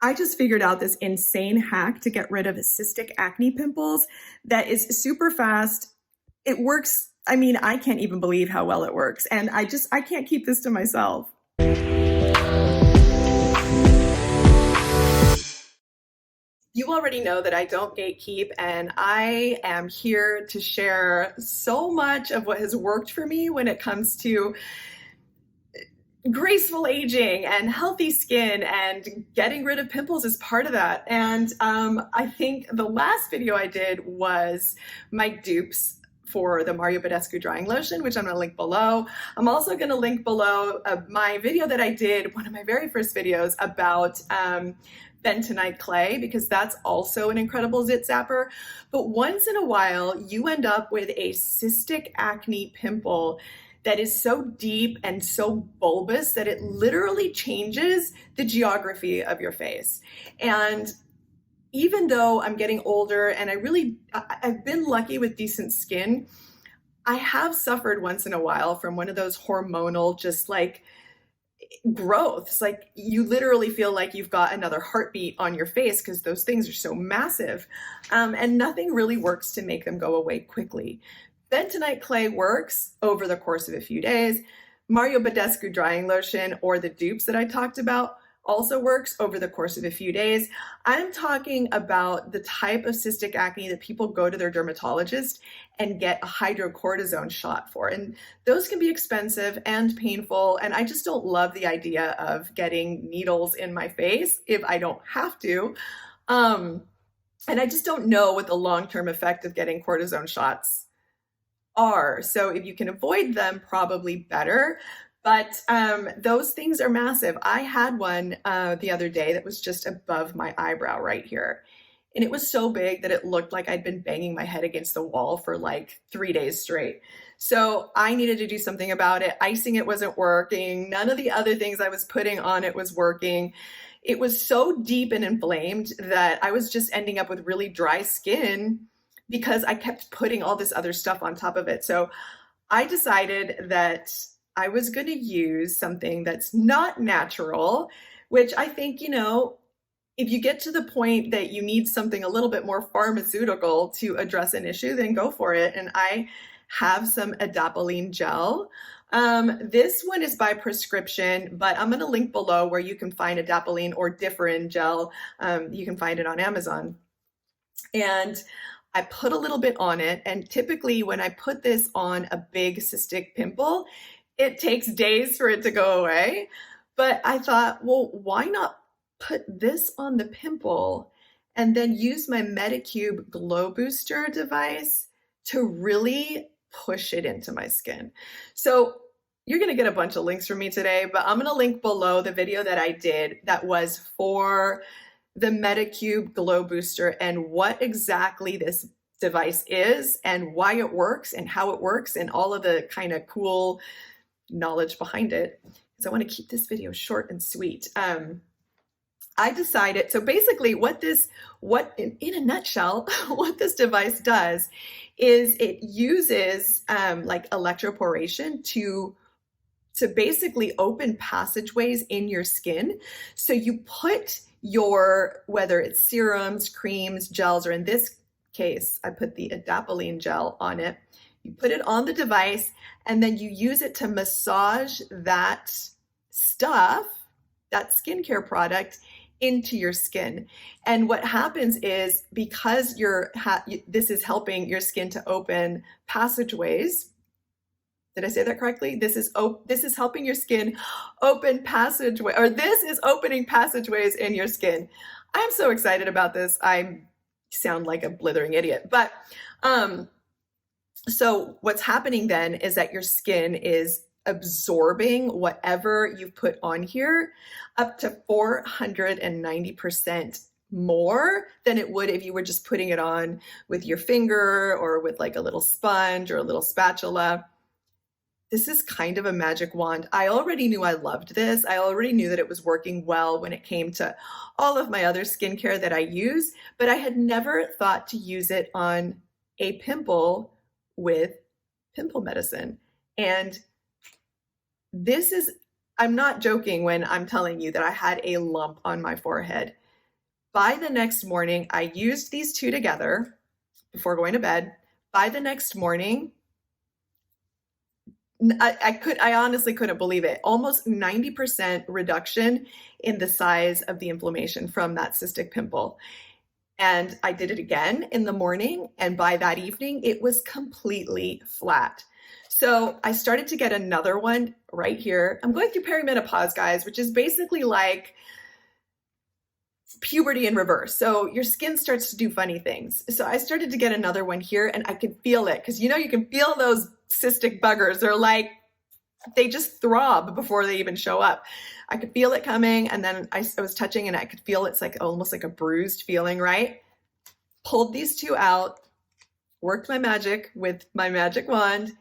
I just figured out this insane hack to get rid of cystic acne pimples that is super fast. It works. I mean, I can't even believe how well it works. And I can't keep this to myself. You already know that I don't gatekeep, and I am here to share so much of what has worked for me when it comes to graceful aging and healthy skin, and getting rid of pimples is part of that. And I think the last video I did was my dupes for the Mario Badescu drying lotion, which I'm going to link below. I'm also going to link below my video that I did, one of my very first videos about bentonite clay, because that's also an incredible zit zapper. But once in a while, you end up with a cystic acne pimple that is so deep and so bulbous that it literally changes the geography of your face. And even though I'm getting older and I've been lucky with decent skin, I have suffered once in a while from one of those hormonal, just like growths. Like you literally feel like you've got another heartbeat on your face because those things are so massive. And nothing really works to make them go away quickly. Bentonite clay works over the course of a few days. Mario Badescu drying lotion, or the dupes that I talked about, also works over the course of a few days. I'm talking about the type of cystic acne that people go to their dermatologist and get a hydrocortisone shot for. And those can be expensive and painful. And I just don't love the idea of getting needles in my face if I don't have to. And I just don't know what the long-term effect of getting cortisone shots are. So if you can avoid them, probably better. But those things are massive. I had one the other day that was just above my eyebrow right here. And it was so big that it looked like I'd been banging my head against the wall for like 3 days straight. So I needed to do something about it. Icing it wasn't working. None of the other things I was putting on it was working. It was so deep and inflamed that I was just ending up with really dry skin because I kept putting all this other stuff on top of it. So I decided that I was going to use something that's not natural, which I think, if you get to the point that you need something a little bit more pharmaceutical to address an issue, then go for it. And I have some Adapalene gel. This one is by prescription, but I'm going to link below where you can find Adapalene or Differin gel. You can find it on Amazon. And I put a little bit on it. And typically when I put this on a big cystic pimple, it takes days for it to go away. But I thought, well, why not put this on the pimple and then use my Medicube glow booster device to really push it into my skin? So you're going to get a bunch of links from me today, but I'm going to link below the video that I did that was for the Medicube glow booster and what exactly this device is and why it works and how it works and all of the kind of cool knowledge behind it, because I want to keep this video short and sweet. I decided, so basically in a nutshell, what this device does is it uses like electroporation to basically open passageways in your skin. So you put whether it's serums, creams, gels, or in this case, I put the Adapalene gel on it. You put it on the device and then you use it to massage that stuff, that skincare product, into your skin. And what happens is, because this is helping your skin to open passageways. Did I say that correctly? This is helping your skin open this is opening passageways in your skin. I'm so excited about this. I sound like a blithering idiot, but so what's happening then is that your skin is absorbing whatever you've put on here up to 490% more than it would if you were just putting it on with your finger or with like a little sponge or a little spatula. This is kind of a magic wand. I already knew I loved this. I already knew that it was working well when it came to all of my other skincare that I use, but I had never thought to use it on a pimple with pimple medicine. And I'm not joking when I'm telling you that I had a lump on my forehead. By the next morning, I used these two together before going to bed. By the next morning, I honestly couldn't believe it. Almost 90% reduction in the size of the inflammation from that cystic pimple. And I did it again in the morning, and by that evening, it was completely flat. So I started to get another one right here. I'm going through perimenopause, guys, which is basically like puberty in reverse. So your skin starts to do funny things. So I started to get another one here, and I could feel it, because you know, you can feel those cystic buggers. They're like, they just throb before they even show up. I could feel it coming, and then I was touching and I could feel it's like almost like a bruised feeling, right? Pulled these two out, worked my magic with my magic wand,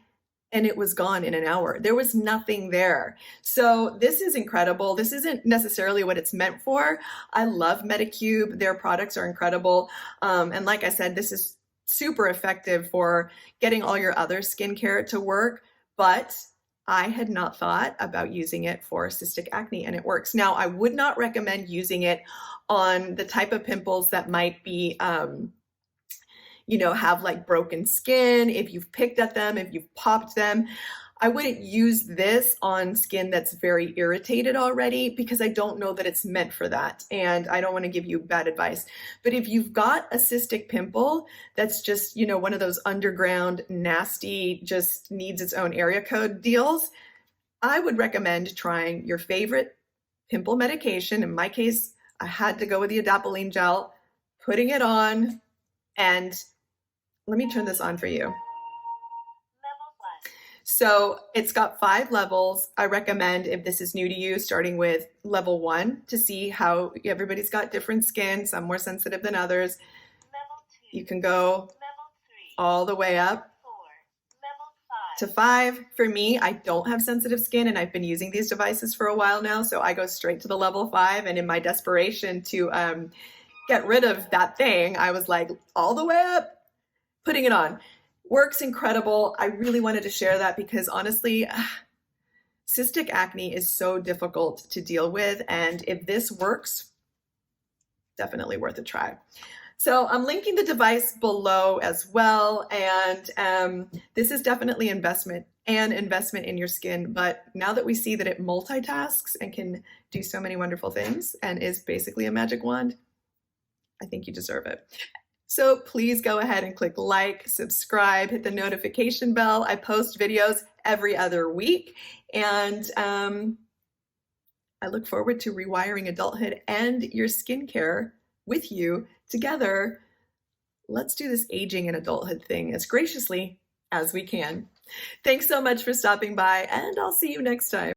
and it was gone in an hour. There was nothing there. So this is incredible. This isn't necessarily what it's meant for. I love Medicube. Their products are incredible. And like I said, this is super effective for getting all your other skincare to work, but I had not thought about using it for cystic acne, and it works. Now, I would not recommend using it on the type of pimples that might be, you know, have like broken skin. If you've picked at them, if you've popped them, I wouldn't use this on skin that's very irritated already, because I don't know that it's meant for that. And I don't want to give you bad advice. But if you've got a cystic pimple that's just, you know, one of those underground, nasty, just needs its own area code deals, I would recommend trying your favorite pimple medication. In my case, I had to go with the Adapalene gel, putting it on, and let me turn this on for you. So it's got 5 levels. I recommend, if this is new to you, starting with level 1 to see how everybody's got different skin, some more sensitive than others. Level 2, you can go level 3, all the way up to 5. For me, I don't have sensitive skin, and I've been using these devices for a while now, so I go straight to the level 5. And in my desperation to get rid of that thing, I was like, all the way up, putting it on. Works incredible. I really wanted to share that because honestly, cystic acne is so difficult to deal with. And if this works, definitely worth a try. So I'm linking the device below as well. And this is definitely investment in your skin. But now that we see that it multitasks and can do so many wonderful things and is basically a magic wand, I think you deserve it. So please go ahead and click like, subscribe, hit the notification bell. I post videos every other week, and I look forward to rewiring adulthood and your skincare with you together. Let's do this aging and adulthood thing as graciously as we can. Thanks so much for stopping by, and I'll see you next time.